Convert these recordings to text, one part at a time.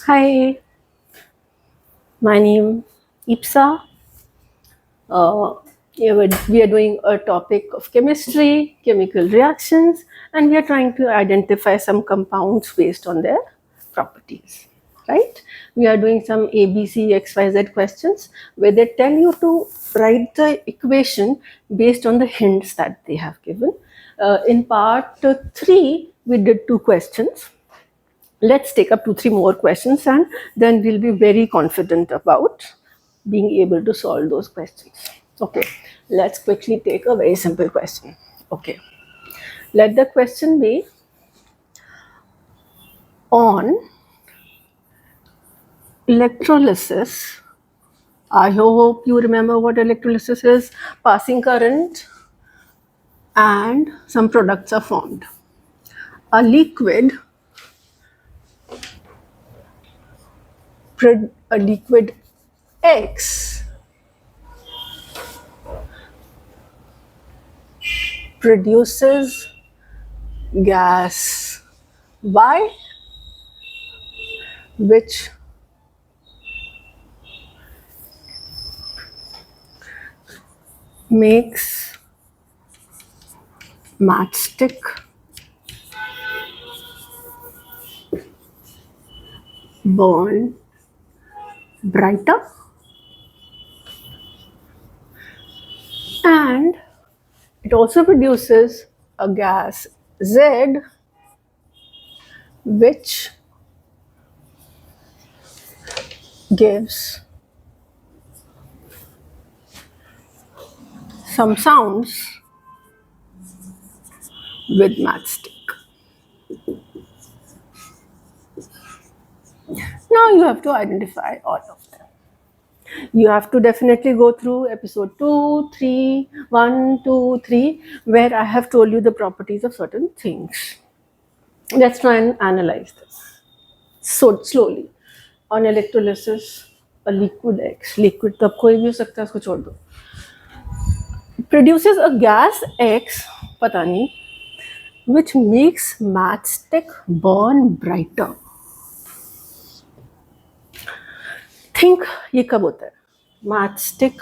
Hi, my name Ipsa. Uh, we are doing a topic of chemistry, chemical reactions, and we are trying to identify some compounds based on their properties. Right? We are doing some A, B, C, X, Y, Z questions where they tell you to write the equation based on the hints that they have given. In part three, we did two questions. Let's take up 2 3 more questions, and then we'll be very confident about being able to solve those questions. Okay, let's quickly take a very simple question. Okay, let the question be on electrolysis. I hope you remember what electrolysis is. Passing current and some products are formed. A liquid, a liquid X produces gas Y, which makes matchstick burn brighter, and it also produces a gas Z, which gives some sounds with matchstick. Now you have to identify all of them. You have to definitely go through episode 2, 3, 1, 2, 3, where I have told you the properties of certain things. Let's try and analyze this. So slowly. On electrolysis, a liquid X, liquid तब कोई भी हो सकता है, उसको छोड़ दो, produces a gas X, पता नहीं, which makes matchstick burn brighter. Think ये कब होता है? Matchstick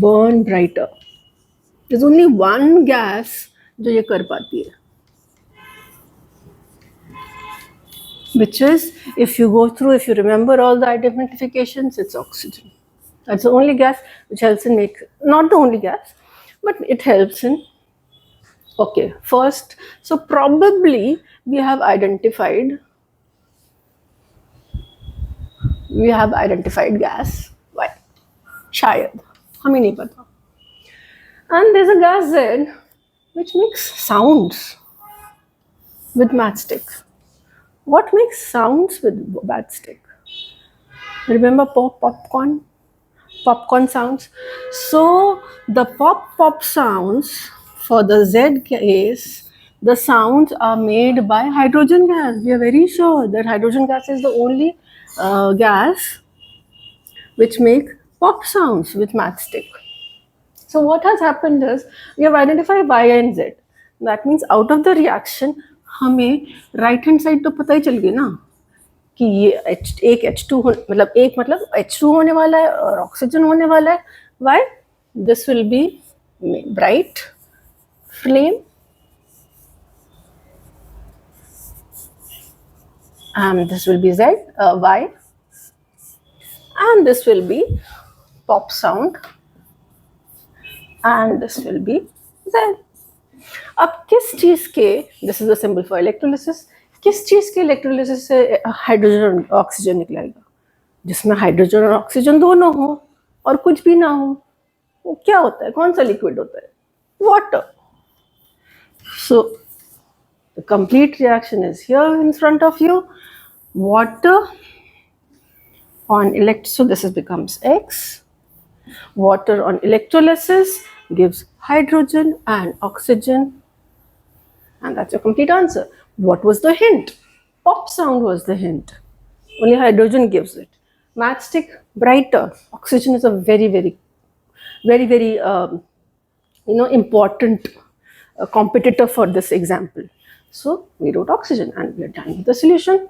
burn brighter. There's only one gas जो ये कर पाती है, which is, if you remember all the identifications, it's oxygen. That's the only gas which helps in not the only gas, but it helps in. Okay, first, so probably we have identified gas Y. शायद हमें नहीं पता. And there's a gas Z which makes sounds with matchstick. What makes sounds with matchstick? Remember popcorn sounds. So the pop sounds for the Z case, the sounds are made by hydrogen gas. We are very sure that hydrogen gas is the only gas which make pop sounds with matchstick. So what has happened is we have identified Y and Z. That means out of the reaction हमें right hand side तो पता ही चल गया ना कि ये एक H2 मतलब H2 होने वाला है और ऑक्सीजन होने वाला है. Why? This will be bright flame and this will be Y, and this will be pop sound and this will be Z. अब किस चीज के, this is the symbol for electrolysis, किस चीज के इलेक्ट्रोलिसिस से हाइड्रोजन और ऑक्सीजन निकलेगा? जिसमें हाइड्रोजन और ऑक्सीजन दोनों हो और कुछ भी ना हो, वो क्या होता है? कौन सा लिक्विड होता है? Water. So the complete reaction is here in front of you. Water on so this becomes X. Water on electrolysis gives hydrogen and oxygen, and that's your complete answer. What was the hint? Pop sound was the hint. Only hydrogen gives it. Matchstick, brighter. Oxygen is a very important competitor for this example. So we wrote oxygen and we are done with the solution.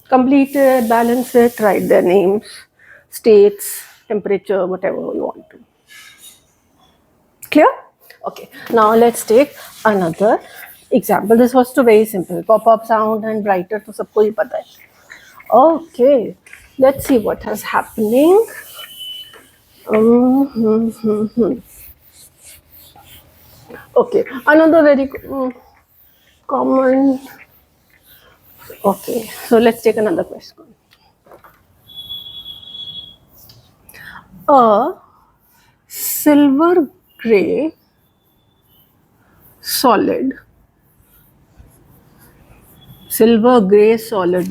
Complete it, balance it, write their names, states, temperature, whatever you want to. Clear? Okay, now let's take another example. This was too very simple. Pop-up sound and brighter to sabko hi pata hai. Okay, let's see what is happening. Okay, another very common. Okay, so let's take another question. A silver gray solid,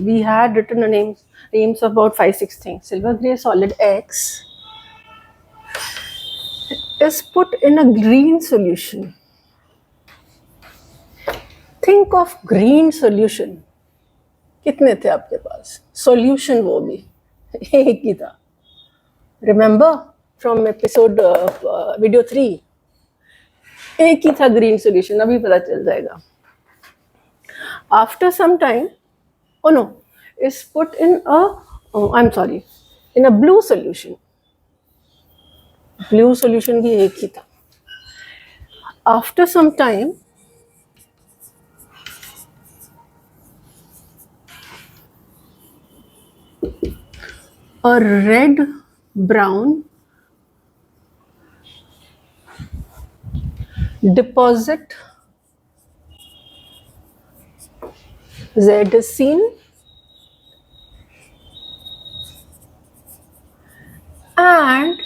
we had written the names of about 5-6 things. Silver gray solid X is put in a green solution. Think of green solution. कितने थे आपके पास? Solution वो भी एक ही था. Remember from episode video 3? एक ही था green solution. अभी पता चल जाएगा. After some time, oh no, is put in in a blue solution. Blue solution भी एक ही था. After some time, a red brown deposit Z is seen and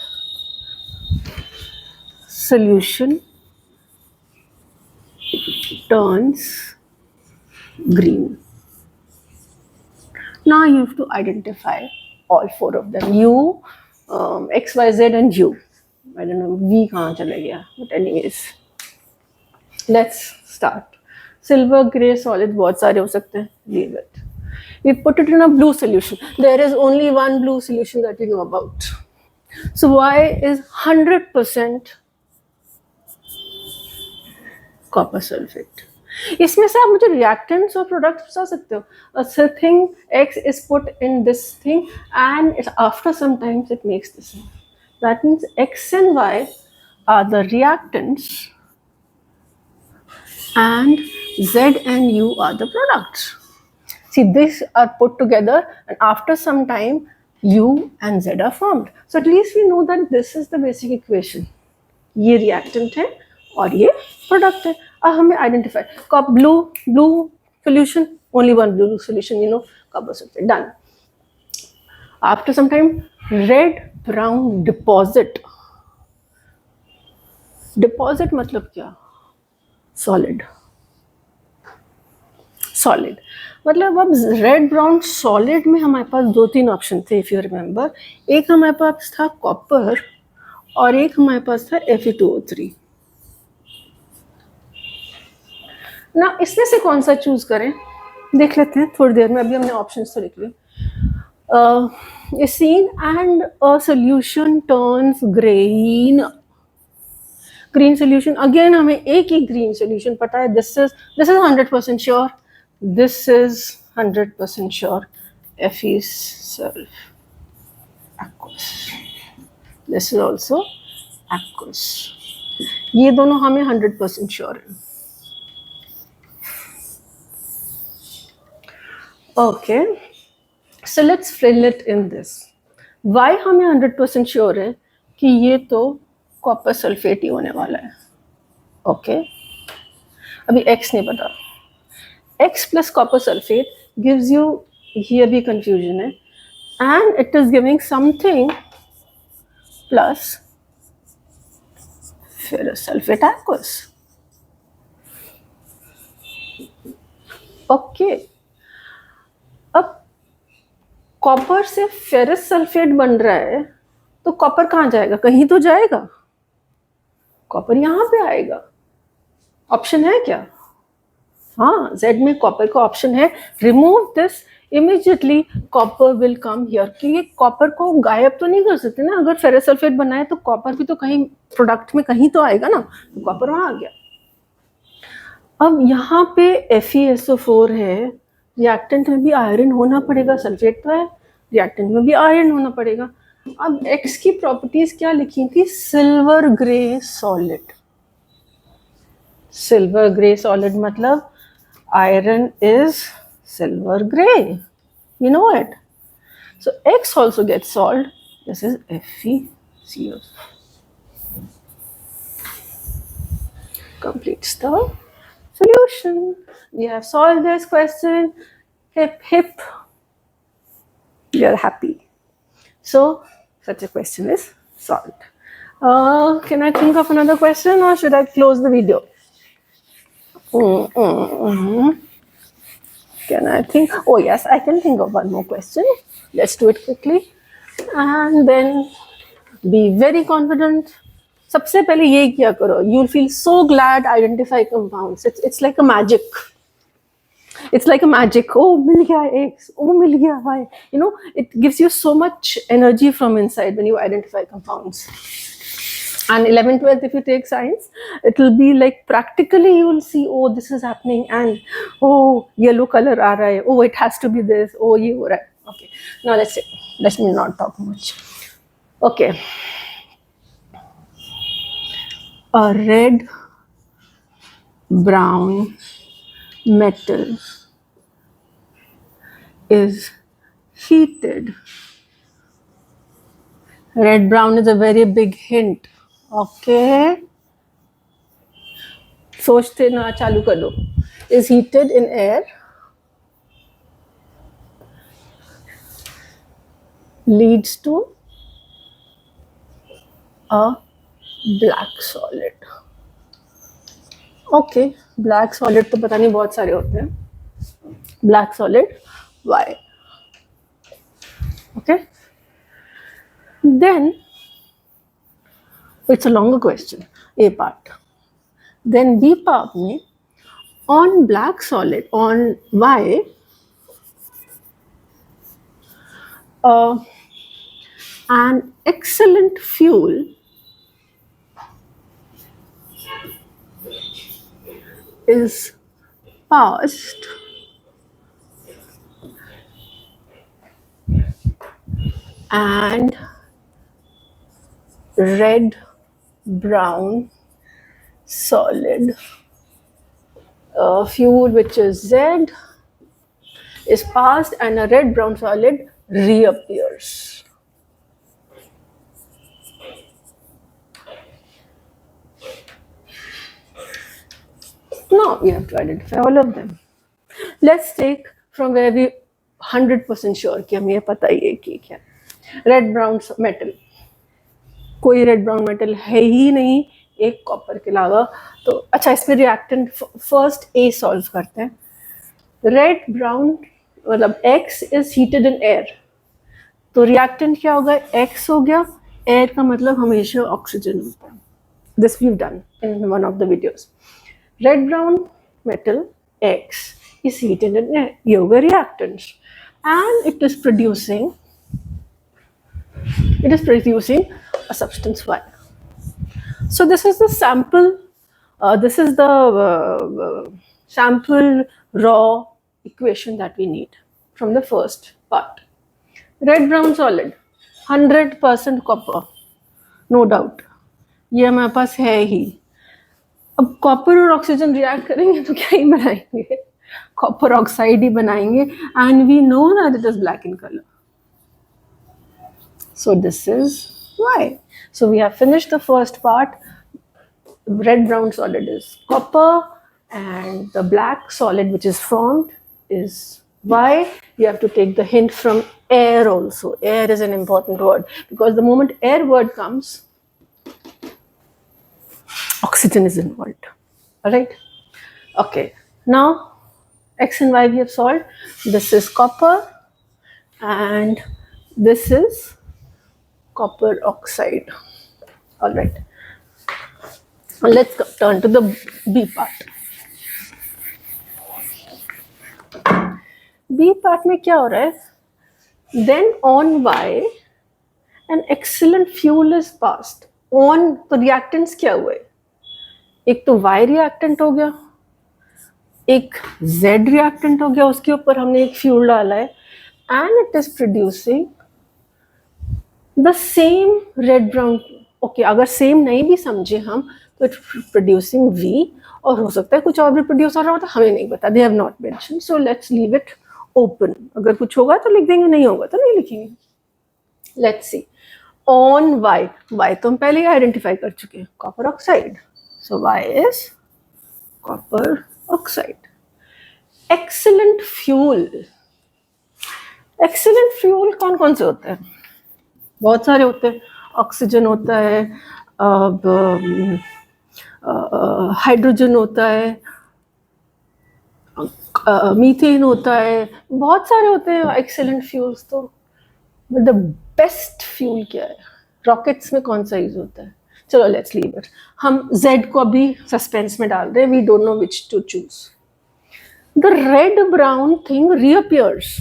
solution turns green. Now you have to identify all 4 of them. U, X, Y, Z and U. I don't know, V kahan chala gaya. But anyways, let's start. Silver gray solid बहुत सारे हो सकते हैं. Leave it. We put it in a blue solution. There is only one blue solution that we know about. So Y is 100% copper sulfate. इसमें से आप मुझे reactants और products बता सकते हो. A thing X is put in this thing and after some time it makes this. That means X and Y are the reactants and Z and U are the products. See, these are put together and after some time U and Z are formed. So at least we know that this is the basic equation. ये reactant है और ये product है. अब हमें identify. Blue solution, only one blue solution, you know, copper sulfate. Done. After some time, red brown deposit. Deposit मतलब क्या? Solid. मतलब अब रेड ब्राउन सॉलिड में हमारे पास 2-3 ऑप्शन थे. इफ यू रिमेंबर, एक हमारे पास था कॉपर और एक हमारे पास था Fe2O3. ना इसमें से कौन सा चूज करें देख लेते हैं थोड़ी देर में. अभी हमने ऑप्शंस तो लिख लिए. Seen and a solution turns green. Green solution again हमें एक ही ग्रीन सोल्यूशन पता है. This is 100% sure. This is 100% sure. Fe self aqueous. This is also aqueous. ये दोनों हमें 100% श्योर है. Okay, so let's fill it in this. Why हमें 100% श्योर है कि ये तो कॉपर सल्फेट ही होने वाला है. ओके, अभी X नहीं पता. X plus copper sulphate gives you, here भी कंफ्यूजन है, and it is giving something plus ferrous sulphate aqueous. Okay, अब कॉपर से फेरस सल्फेट बन रहा है तो कॉपर कहाँ जाएगा? कहीं तो जाएगा. कॉपर यहाँ पे आएगा. ऑप्शन है क्या? हाँ, Z में कॉपर का ऑप्शन है. Remove this, immediately copper will come here. क्योंकि कॉपर को गायब तो नहीं कर सकते ना. अगर फेरस सल्फेट बनाए तो कॉपर भी तो कहीं प्रोडक्ट में कहीं तो आएगा ना. तो कॉपर वहाँ आ गया. अब यहाँ पे FeSO4 है, रिएक्टेंट में भी आयरन होना पड़ेगा, सल्फेट तो है, रिएक्टेंट में भी आयरन होना पड़ेगा। अब X की प्रॉपर्टीज क्या लिखी थी? Silver grey solid. Silver grey solid मतलब iron is silver gray. You know it. So X also gets solved. This is FeCO. Completes the solution. We have solved this question. Hip hip. We are happy. So such a question is solved. Can I think of another question or should I close the video? Can I think? Oh yes, I can think of one more question. Let's do it quickly. And then be very confident. सबसे पहले ये किया करो. You'll feel so glad identify compounds. It's like a magic. It's like a magic. Oh, मिल गया X. Oh, मिल गया Y. You know, it gives you so much energy from inside when you identify compounds. And 11th, 12th, if you take science, it will be like practically you will see, oh, this is happening, and oh, yellow color aa raha hai. Oh, it has to be this. Oh, ye ho raha hai. Okay. Now let me not talk much. Okay. A red brown metal is heated. Red brown is a very big hint. Okay. सोचते ना चालू कर दो. Is heated in air, leads to a black solid. Okay, black solid तो पता नहीं बहुत सारे होते हैं. Black solid, why? Okay. Then it's a longer question. A part. Then B part में on black solid, on Y, an excellent fuel is passed and red brown solid fuel which is Z is passed and a red brown solid reappears. Now we have to identify all of them. Let's take from where we 100% sure कि हमें पता ही है कि क्या. Red brown metal. कोई red brown metal है ही नहीं एक कॉपर के अलावा. तो अच्छा इसमें रिएक्टेंट फर्स्ट A सॉल्व करते हैं. रेड ब्राउन मतलब X is heated in air, तो रिएक्टेंट क्या होगा? X हो गया. एयर का मतलब हमेशा ऑक्सीजन होता है. This we have done in one of the videos. Red brown metal X is heated in air. ये होगा reactants and it is producing a substance Y. So this is the sample. This is the sample raw equation that we need from the first part. Red brown solid, 100% copper, no doubt. ये हमारे पास है ही. अब copper और oxygen react करेंगे तो क्या ही बनाएंगे? Copper oxide ही बनाएंगे. And we know that it is black in colour. So this is why. So we have finished the first part. Red brown solid is copper and the black solid which is formed is why. You have to take the hint from air also. Air is an important word because the moment air word comes, oxygen is involved. All right. Okay. Now X and Y we have solved. This is copper and this is copper oxide. All right. Let's turn to the B part. B part में क्या हो रहा है? Then on Y, an excellent fuel is passed. On तो reactants क्या हुए? एक तो Y reactant हो गया एक Z रिएक्टेंट हो गया, उसके ऊपर हमने एक फ्यूल डाला है and it is producing the same red brown. Okay, अगर सेम नहीं भी समझे हम तो इट प्रोड्यूसिंग V, और हो सकता है कुछ और भी प्रोड्यूस हो रहा होता, हमें नहीं पता, they have not mention, so let's leave it open. अगर कुछ होगा तो लिख देंगे, नहीं होगा तो नहीं लिखेंगे. Let's see. ऑन Y तो हम पहले ही आइडेंटिफाई कर चुके हैं, copper oxide. So Y is copper oxide. Excellent fuel. Excellent fuel कौन कौन से होते हैं? बहुत सारे होते हैं. ऑक्सीजन होता है, हाइड्रोजन होता है, मीथेन होता है, बहुत सारे होते हैं एक्सीलेंट फ्यूल्स. तो बट द बेस्ट फ्यूल क्या है? रॉकेट्स में कौन सा यूज होता है? चलो लेट्स लीव इट. हम Z को अभी सस्पेंस में डाल रहे हैं, we don't know which to choose. The red brown thing reappears.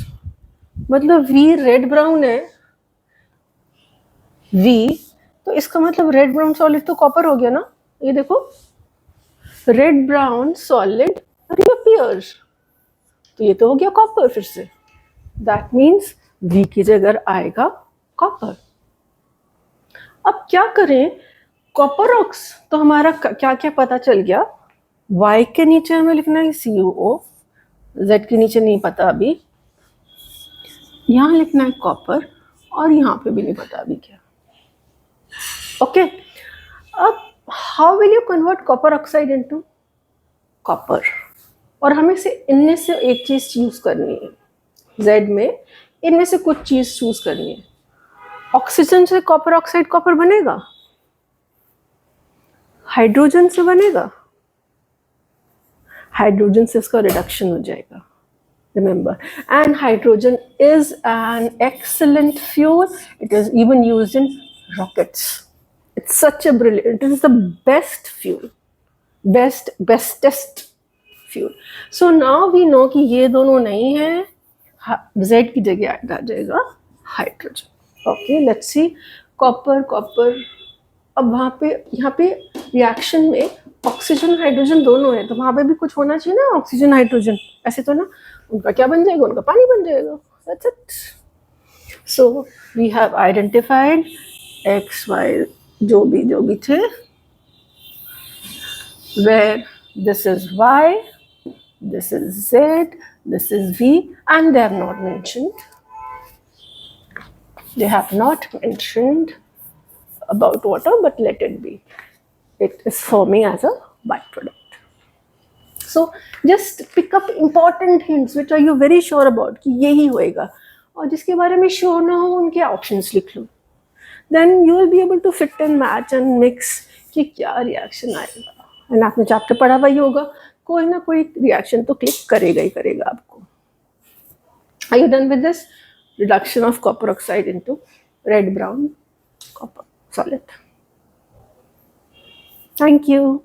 मतलब V रेड ब्राउन है, V, तो इसका मतलब रेड ब्राउन सॉलिड तो कॉपर हो गया ना. ये देखो, रेड ब्राउन सॉलिड रीअपियर्स, तो ये तो हो गया कॉपर फिर से. दैट मीन्स V की जगह आएगा कॉपर. अब क्या करें? कॉपर ऑक्स तो हमारा क्या क्या पता चल गया. Y के नीचे हमें लिखना है CuO, Z के नीचे नहीं पता अभी, यहाँ लिखना है कॉपर, और यहाँ पे भी नहीं पता अभी क्या. ओके, अब how will you convert copper oxide into copper? और हमें से इनमें से एक चीज चूज करनी है. Z में इनमें से कुछ चीज चूज करनी है. ऑक्सीजन से कॉपर ऑक्साइड कॉपर बनेगा? हाइड्रोजन से बनेगा? हाइड्रोजन से इसका रिडक्शन हो जाएगा. Remember, and hydrogen is an excellent fuel. It is even used in rockets. It's such a brilliant, it is the best fuel, bestest fuel. So now we know कि ये दोनों नहीं है, Z की जगह आ जाएगा hydrogen. Okay, let's see. Copper. अब वहाँ पे, यहाँ पे रिएक्शन में ऑक्सीजन हाइड्रोजन दोनों है, तो वहाँ पे भी कुछ होना चाहिए ना, ऑक्सीजन हाइड्रोजन. ऐसे तो ना, उनका क्या बन जाएगा? उनका पानी बन जाएगा. That's it. So we have identified X, Y, जो भी थे, where this is Y, this is Z, this is V, and they have not mentioned. They have not mentioned about water, but let it be. It is forming as a byproduct. So just pick up important hints which are you very sure about कि यही होएगा, और जिसके बारे में sure ना हो उनके ऑप्शंस लिख लो. Then you will be able to fit and match and mix कि क्या रिएक्शन आएगा. एंड आपने चैप्टर पढ़ा हुआ ही होगा, कोई ना कोई रिएक्शन तो क्लिक करेगा ही करेगा आपको. Are you done with this? Reduction of copper oxide into red brown copper solid. Thank you.